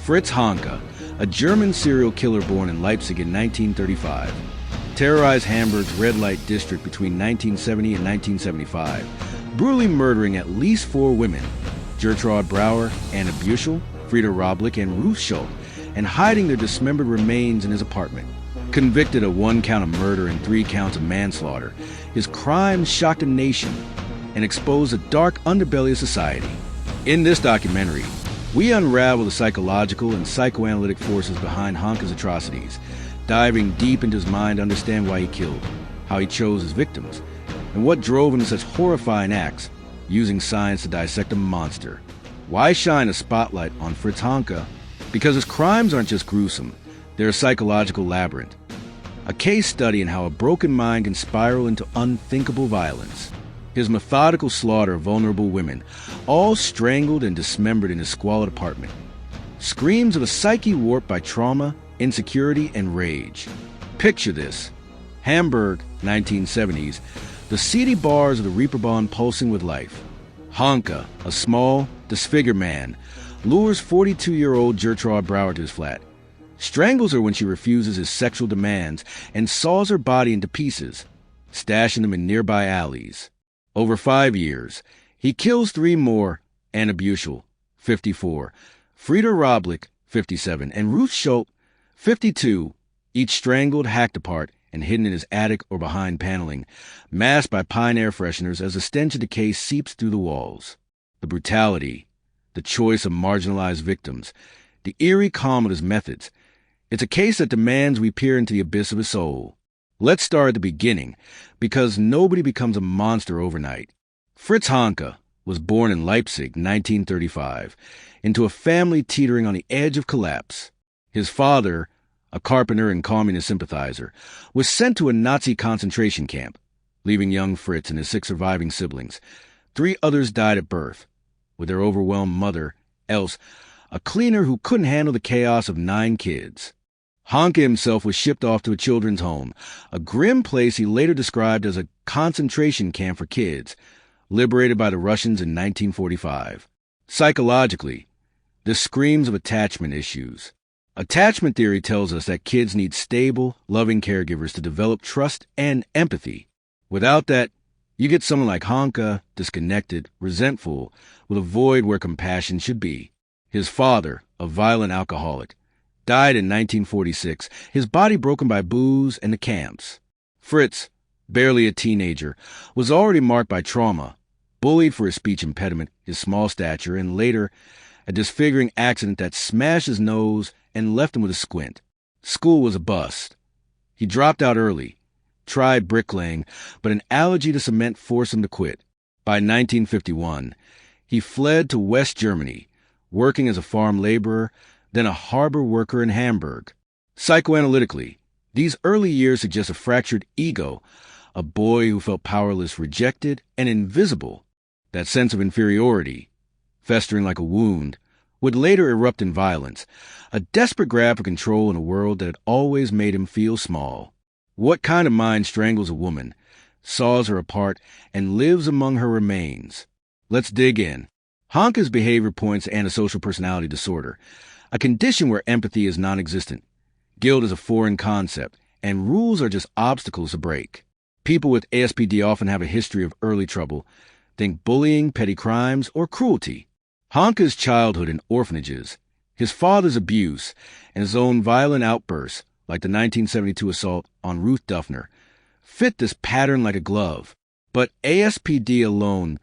Fritz Honka, a German serial killer born in Leipzig in 1935, terrorized Hamburg's red light district between 1970 and 1975, brutally murdering at least 4 women, Gertraud Bräuer, Beuschel, Frieda Roblick, and Ruth Schult, and hiding their dismembered remains in his apartment. Convicted of 1 count of murder and 3 counts of manslaughter, his crimes shocked a nation and exposed the dark underbelly of society. In this documentary, we unravel the psychological and psychoanalytic forces behind Honka's atrocities, diving deep into his mind to understand why he killed, how he chose his victims, and what drove him to such horrifying acts, using science to dissect a monster. Why shine a spotlight on Fritz Honka? Because his crimes aren't just gruesome, they're a psychological labyrinth. A case study in how a broken mind can spiral into unthinkable violence. His methodical slaughter of vulnerable women, all strangled and dismembered in his squalid apartment. Screams of a psyche warped by trauma, insecurity, and rage. Picture this. Hamburg, 1970s, the seedy bars of the Reeperbahn pulsing with life. Honka, a small, disfigured man, lures 42-year-old Gertraud Bräuer to his flat, strangles her when she refuses his sexual demands, and saws her body into pieces, stashing them in nearby alleys. Over 5 years, he kills 3 more: Beuschel, 54, Frieda Roblick, 57, and Ruth Schult, 52, each strangled, hacked apart, and hidden in his attic or behind paneling, masked by pine air fresheners as the stench of decay seeps through the walls. The brutality, the choice of marginalized victims, the eerie calm of his methods. It's a case that demands we peer into the abyss of his soul. Let's start at the beginning, because nobody becomes a monster overnight. Fritz Honka was born in Leipzig, 1935, into a family teetering on the edge of collapse. His father, a carpenter and communist sympathizer, was sent to a Nazi concentration camp, leaving young Fritz and his 6 surviving siblings. 3 others died at birth, with their overwhelmed mother, Else, a cleaner who couldn't handle the chaos of 9 kids. Honka himself was shipped off to a children's home, a grim place he later described as a concentration camp for kids, liberated by the Russians in 1945. Psychologically, this screams of attachment issues. Attachment theory tells us that kids need stable, loving caregivers to develop trust and empathy. Without that, you get someone like Honka, disconnected, resentful, with a void where compassion should be. His father, a violent alcoholic, died in 1946, his body broken by booze and the camps. Fritz, barely a teenager, was already marked by trauma, bullied for his speech impediment, his small stature, and later, a disfiguring accident that smashed his nose and left him with a squint. School was a bust. He dropped out early, tried bricklaying, but an allergy to cement forced him to quit. By 1951, he fled to West Germany, working as a farm laborer, then a harbor worker in Hamburg. Psychoanalytically, these early years suggest a fractured ego, a boy who felt powerless, rejected, and invisible. That sense of inferiority, festering like a wound, would later erupt in violence, a desperate grab for control in a world that had always made him feel small. What kind of mind strangles a woman, saws her apart, and lives among her remains? Let's dig in. Honka's behavior points to antisocial personality disorder, a condition where empathy is non-existent. Guilt is a foreign concept, and rules are just obstacles to break. People with ASPD often have a history of early trouble. Think bullying, petty crimes, or cruelty. Honka's childhood in orphanages, his father's abuse, and his own violent outbursts, like the 1972 assault on Ruth Duffner, fit this pattern like a glove. But ASPD alone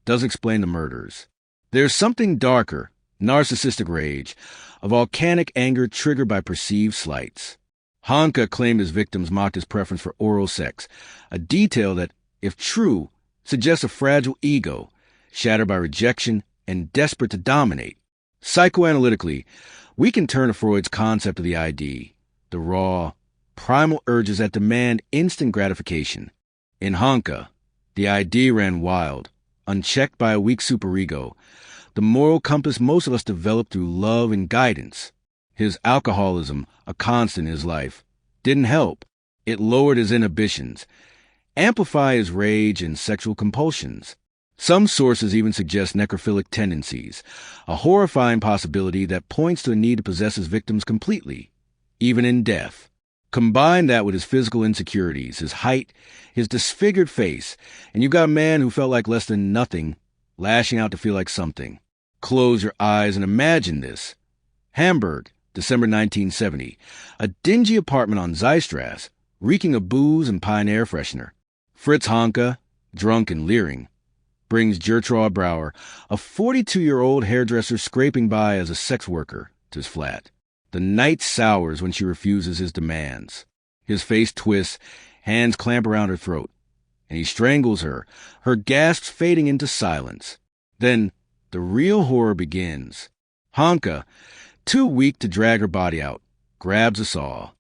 doesn't explain the murders. There's something darker, narcissistic rage, a volcanic anger triggered by perceived slights. Honka claimed his victims mocked his preference for oral sex, a detail that, if true, suggests a fragile ego, shattered by rejection and desperate to dominate. Psychoanalytically, we can turn to Freud's concept of the ID, the raw, primal urges that demand instant gratification. In Honka, the ID ran wild, unchecked by a weak superego, the moral compass most of us develop through love and guidance. His alcoholism, a constant in his life, didn't help. It lowered his inhibitions, amplified his rage and sexual compulsions. Some sources even suggest necrophilic tendencies, a horrifying possibility that points to a need to possess his victims completely, even in death. Combine that with his physical insecurities, his height, his disfigured face, and you've got a man who felt like less than nothing, lashing out to feel like something. Close your eyes and imagine this. Hamburg, December 1970. A dingy apartment on Zeitstrasse, reeking of booze and pine air freshener. Fritz Honka, drunk and leering, brings Gertraud Bräuer, a 42-year-old hairdresser scraping by as a sex worker, to his flat. The night sours when she refuses his demands. His face twists, hands clamp around her throat, and he strangles her, her gasps fading into silence. Then the real horror begins. Honka, too weak to drag her body out, grabs a saw.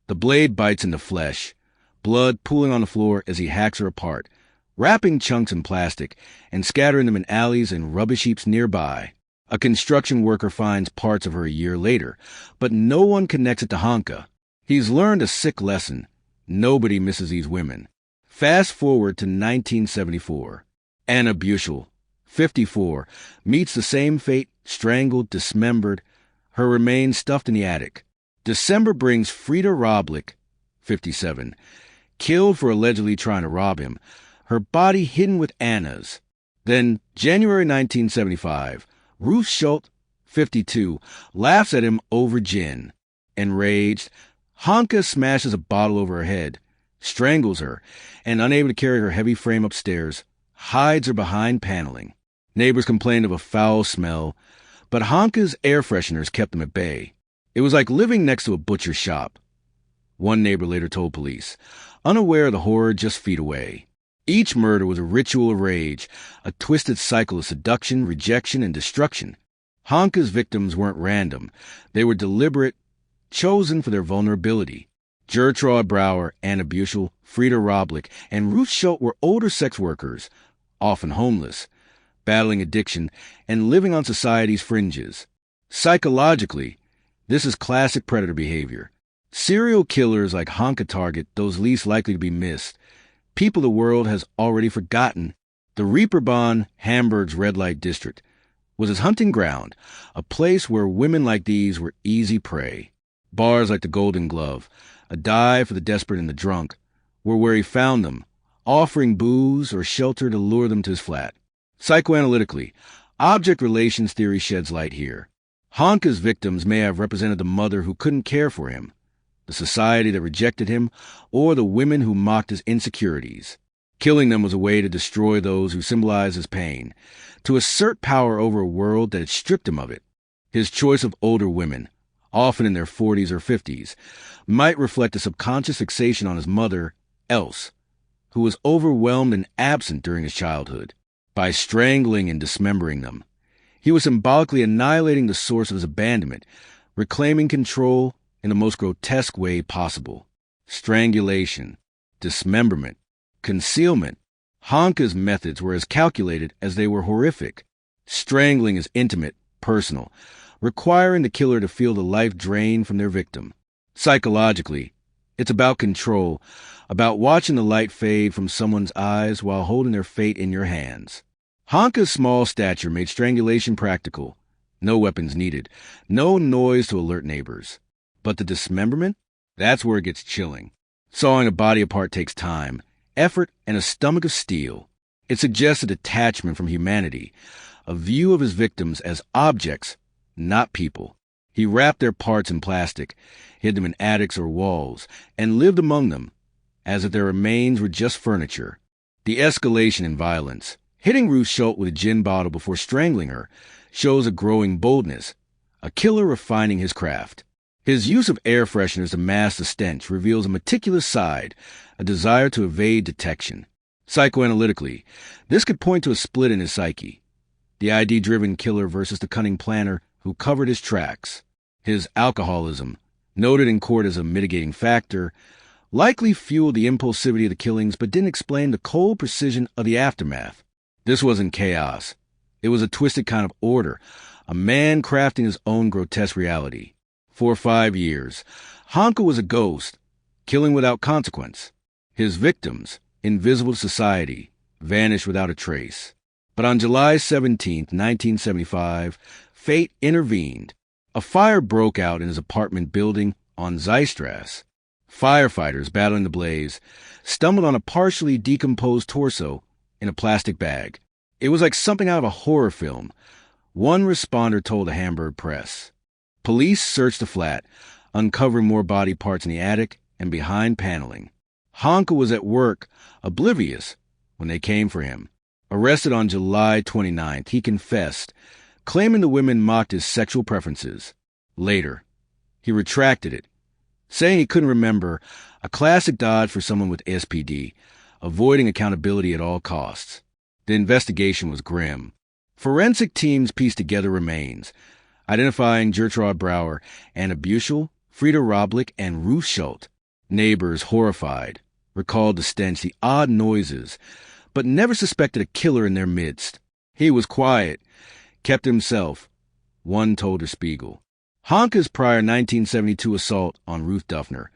The blade bites into flesh, blood pooling on the floor as he hacks her apart, wrapping chunks in plastic and scattering them in alleys and rubbish heaps nearby. A construction worker finds parts of her a year later, but no one connects it to Honka. He's learned a sick lesson. Nobody misses these women. Fast forward to 1974. Anna Beuschel, 54, meets the same fate, strangled, dismembered, her remains stuffed in the attic. December brings Frieda Roblick, 57, killed for allegedly trying to rob him, her body hidden with Anna's. Then, January 1975, Ruth Schult, 52, laughs at him over gin. Enraged, Honka smashes a bottle over her head, strangles her, and unable to carry her heavy frame upstairs, hides her behind paneling. Neighbors complained of a foul smell, but Honka's air fresheners kept them at bay. It was like living next to a butcher's shop. One neighbor later told police, unaware of the horror just feet away. Each murder was a ritual of rage, a twisted cycle of seduction, rejection, and destruction. Honka's victims weren't random. They were deliberate, chosen for their vulnerability. Gertraud Bräuer, Anna Beuschel, Frieda Roblick, and Ruth Schult were older sex workers, often homeless, battling addiction, and living on society's fringes. Psychologically, this is classic predator behavior. Serial killers like Honka target those least likely to be missed, people the world has already forgotten. The Reeperbahn, Hamburg's red light district, was his hunting ground, a place where women like these were easy prey. Bars like the Golden Glove, a dive for the desperate and the drunk, were where he found them, offering booze or shelter to lure them to his flat. Psychoanalytically, object relations theory sheds light here. Honka's victims may have represented the mother who couldn't care for him, the society that rejected him, or the women who mocked his insecurities. Killing them was a way to destroy those who symbolized his pain, to assert power over a world that had stripped him of it. His choice of older women, often in their 40s or 50s, might reflect a subconscious fixation on his mother, Else, who was overwhelmed and absent during his childhood. By strangling and dismembering them, he was symbolically annihilating the source of his abandonment, reclaiming control in the most grotesque way possible. Strangulation, dismemberment, concealment. Honka's methods were as calculated as they were horrific. Strangling is intimate, personal, requiring the killer to feel the life drain from their victim. Psychologically, it's about control, about watching the light fade from someone's eyes while holding their fate in your hands. Honka's small stature made strangulation practical. No weapons needed, no noise to alert neighbors. But the dismemberment? That's where it gets chilling. Sawing a body apart takes time, effort, and a stomach of steel. It suggests a detachment from humanity, a view of his victims as objects, not people. He wrapped their parts in plastic, hid them in attics or walls, and lived among them, as if their remains were just furniture. The escalation in violence, hitting Ruth Schult with a gin bottle before strangling her, shows a growing boldness, a killer refining his craft. His use of air fresheners to mask the stench reveals a meticulous side, a desire to evade detection. Psychoanalytically, this could point to a split in his psyche. The ID-driven killer versus the cunning planner who covered his tracks. His alcoholism, noted in court as a mitigating factor, likely fueled the impulsivity of the killings but didn't explain the cold precision of the aftermath. This wasn't chaos. It was a twisted kind of order, a man crafting his own grotesque reality. For 5 years, Honka was a ghost, killing without consequence. His victims, invisible to society, vanished without a trace. But on July 17, 1975, fate intervened. A fire broke out in his apartment building on Zeitstrasse. Firefighters battling the blaze stumbled on a partially decomposed torso in a plastic bag. It was like something out of a horror film. One responder told the Hamburg Press. Police searched the flat, uncovering more body parts in the attic and behind paneling. Honka was at work, oblivious, when they came for him. Arrested on July 29th, he confessed, claiming the women mocked his sexual preferences. Later, he retracted it, saying he couldn't remember, a classic dodge for someone with SPD, avoiding accountability at all costs. The investigation was grim. Forensic teams pieced together remains, identifying Gertraud Bräuer, Anna Beuschel, Frieda Roblick, and Ruth Schult. Neighbors, horrified, recalled the stench, the odd noises, but never suspected a killer in their midst. He was quiet, kept himself, one told Der Spiegel. Honka's prior 1972 assault on Ruth Duffner,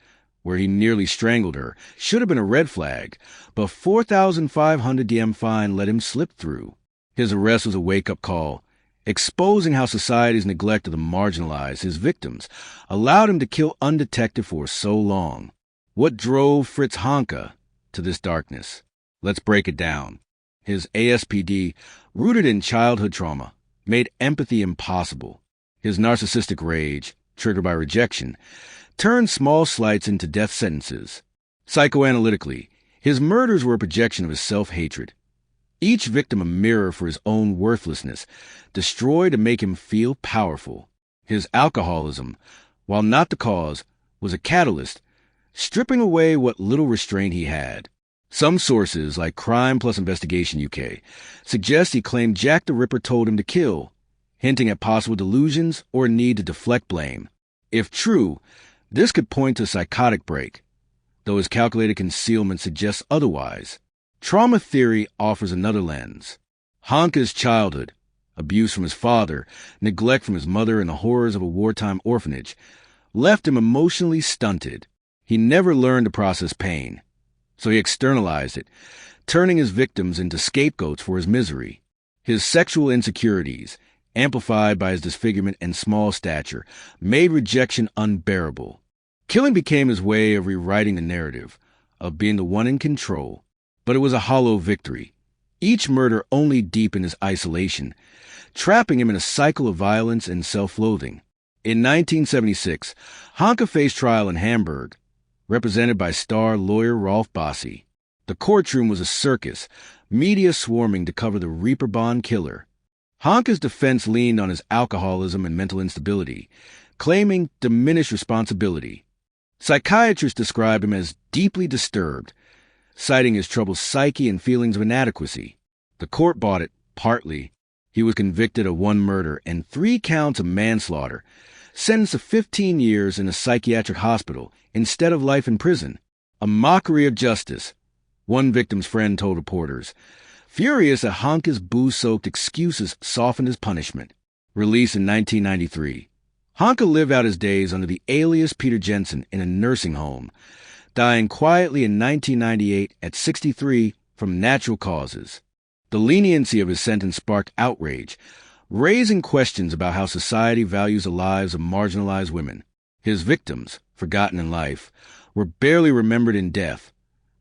where he nearly strangled her, should have been a red flag, but 4,500 DM fine let him slip through. His arrest was a wake-up call, exposing how society's neglect of the marginalized, his victims, allowed him to kill undetected for so long. What drove Fritz Honka to this darkness? Let's break it down. His ASPD, rooted in childhood trauma, made empathy impossible. His narcissistic rage, triggered by rejection, turned small slights into death sentences. Psychoanalytically, his murders were a projection of his self-hatred. Each victim a mirror for his own worthlessness, destroyed to make him feel powerful. His alcoholism, while not the cause, was a catalyst, stripping away what little restraint he had. Some sources, like Crime Plus Investigation UK, suggest he claimed Jack the Ripper told him to kill, hinting at possible delusions or a need to deflect blame. If true, this could point to a psychotic break, though his calculated concealment suggests otherwise. Trauma theory offers another lens. Honka's childhood, abuse from his father, neglect from his mother, and the horrors of a wartime orphanage, left him emotionally stunted. He never learned to process pain, so he externalized it, turning his victims into scapegoats for his misery. His sexual insecurities, amplified by his disfigurement and small stature, made rejection unbearable. Killing became his way of rewriting the narrative, of being the one in control. But it was a hollow victory. Each murder only deepened his isolation, trapping him in a cycle of violence and self-loathing. In 1976, Honka faced trial in Hamburg, represented by star lawyer Rolf Bossi. The courtroom was a circus, media swarming to cover the Reeperbahn killer. Honka's defense leaned on his alcoholism and mental instability, claiming diminished responsibility. Psychiatrists described him as deeply disturbed, citing his troubled psyche and feelings of inadequacy. The court bought it, partly. He was convicted of 1 murder and 3 counts of manslaughter, sentenced to 15 years in a psychiatric hospital instead of life in prison. A mockery of justice, one victim's friend told reporters, furious that Honka's booze-soaked excuses softened his punishment. Released in 1993, Honka lived out his days under the alias Peter Jensen in a nursing home, dying quietly in 1998 at 63 from natural causes. The leniency of his sentence sparked outrage, raising questions about how society values the lives of marginalized women. His victims, forgotten in life, were barely remembered in death,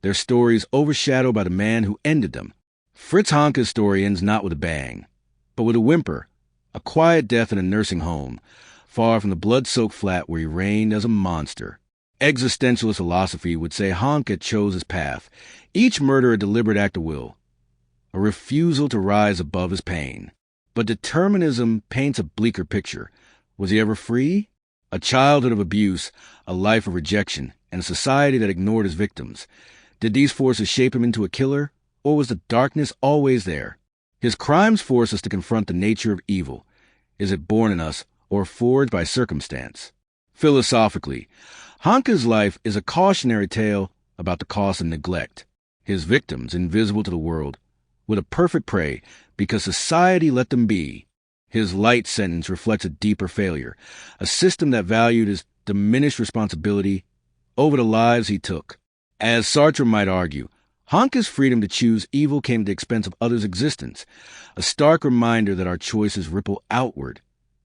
their stories overshadowed by the man who ended them. Fritz Honka's story ends not with a bang, but with a whimper, a quiet death in a nursing home, far from the blood-soaked flat where he reigned as a monster. Existentialist philosophy would say Honka chose his path, each murder a deliberate act of will, a refusal to rise above his pain. But determinism paints a bleaker picture. Was he ever free? A childhood of abuse, a life of rejection, and a society that ignored his victims. Did these forces shape him into a killer, or was the darkness always there? His crimes force us to confront the nature of evil. Is it born in us, or forged by circumstance? Philosophically, Honka's life is a cautionary tale about the cost of neglect. His victims, invisible to the world, with a perfect prey because society let them be. His light sentence reflects a deeper failure, a system that valued his diminished responsibility over the lives he took. As Sartre might argue, Honka's freedom to choose evil came at the expense of others' existence, a stark reminder that our choices ripple outward,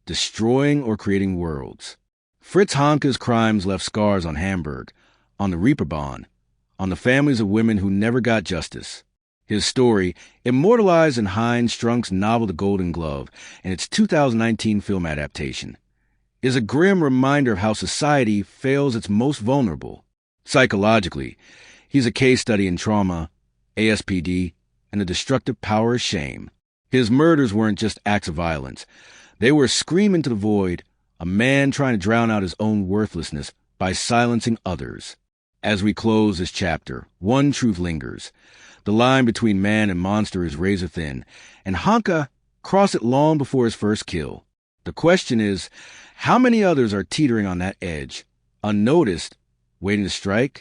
destroying or creating worlds. Fritz Honka's crimes left scars on Hamburg, on the Reeperbahn, on the families of women who never got justice. His story, immortalized in Heinz Strunk's novel The Golden Glove and its 2019 film adaptation, is a grim reminder of how society fails its most vulnerable. Psychologically, he's a case study in trauma, ASPD, and the destructive power of shame. His murders weren't just acts of violence. They were a scream into the void, a man trying to drown out his own worthlessness by silencing others. As we close this chapter, one truth lingers. The line between man and monster is razor thin, and Honka crossed it long before his first kill. The question is, how many others are teetering on that edge, unnoticed, waiting to strike?